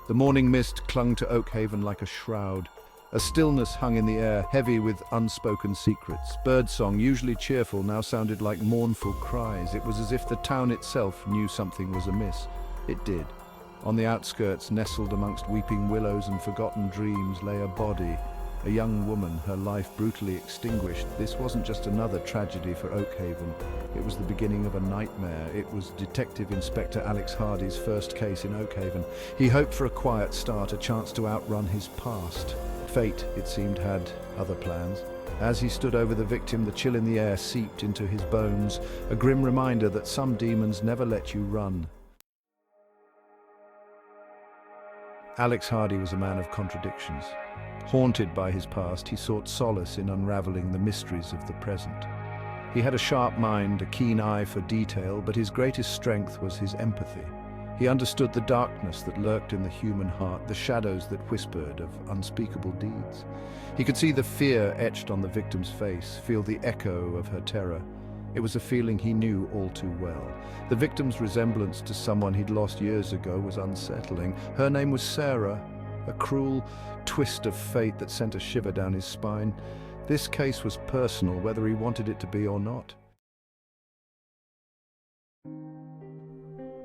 The morning mist clung to Oakhaven like a shroud. A stillness hung in the air, heavy with unspoken secrets. Birdsong, usually cheerful, now sounded like mournful cries. It was as if the town itself knew something was amiss. It did. On the outskirts, nestled amongst weeping willows and forgotten dreams, lay a body. A young woman, her life brutally extinguished. This wasn't just another tragedy for Oakhaven. It was the beginning of a nightmare. It was Detective Inspector Alex Hardy's first case in Oakhaven. He hoped for a quiet start, a chance to outrun his past. Fate, it seemed, had other plans. As he stood over the victim, the chill in the air seeped into his bones, a grim reminder that some demons never let you run. Alex Hardy was a man of contradictions. Haunted by his past, he sought solace in unraveling the mysteries of the present. He had a sharp mind, a keen eye for detail, but his greatest strength was his empathy. He understood the darkness that lurked in the human heart, the shadows that whispered of unspeakable deeds. He could see the fear etched on the victim's face, feel the echo of her terror. It was a feeling he knew all too well. The victim's resemblance to someone he'd lost years ago was unsettling. Her name was Sarah, a cruel twist of fate that sent a shiver down his spine. This case was personal, whether he wanted it to be or not.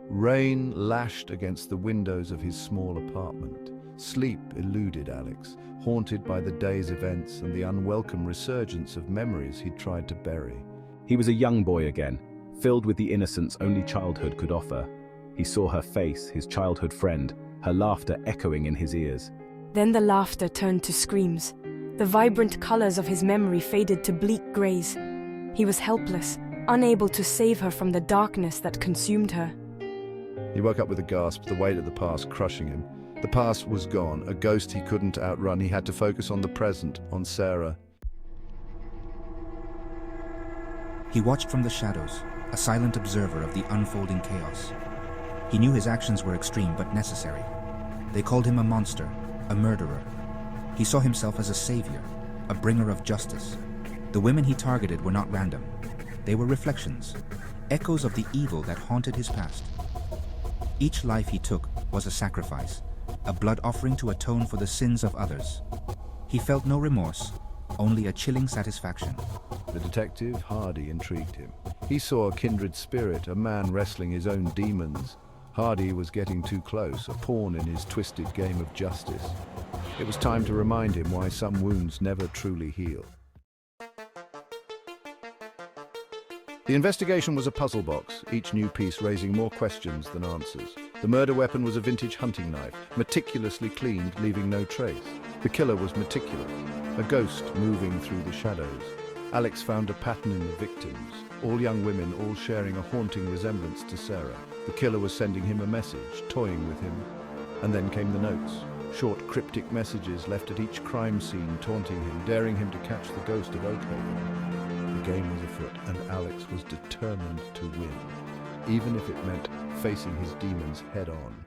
Rain lashed against the windows of his small apartment. Sleep eluded Alex, haunted by the day's events and the unwelcome resurgence of memories he'd tried to bury. He was a young boy again, filled with the innocence only childhood could offer. He saw her face, his childhood friend, her laughter echoing in his ears. Then the laughter turned to screams. The vibrant colors of his memory faded to bleak grays. He was helpless, unable to save her from the darkness that consumed her. He woke up with a gasp, the weight of the past crushing him. The past was gone, a ghost he couldn't outrun. He had to focus on the present, on Sarah. He watched from the shadows, a silent observer of the unfolding chaos. He knew his actions were extreme but necessary. They called him a monster, a murderer. He saw himself as a savior, a bringer of justice. The women he targeted were not random. They were reflections, echoes of the evil that haunted his past. Each life he took was a sacrifice, a blood offering to atone for the sins of others. He felt no remorse, only a chilling satisfaction. The detective, Hardy, intrigued him. He saw a kindred spirit, a man wrestling his own demons. Hardy was getting too close, a pawn in his twisted game of justice. It was time to remind him why some wounds never truly heal. The investigation was a puzzle box, each new piece raising more questions than answers. The murder weapon was a vintage hunting knife, meticulously cleaned, leaving no trace. The killer was meticulous, a ghost moving through the shadows. Alex found a pattern in the victims, all young women, all sharing a haunting resemblance to Sarah. The killer was sending him a message, toying with him. And then came the notes, short cryptic messages left at each crime scene, taunting him, daring him to catch the ghost of Oakhaven. The game was afoot, and Alex was determined to win, even if it meant facing his demons head-on.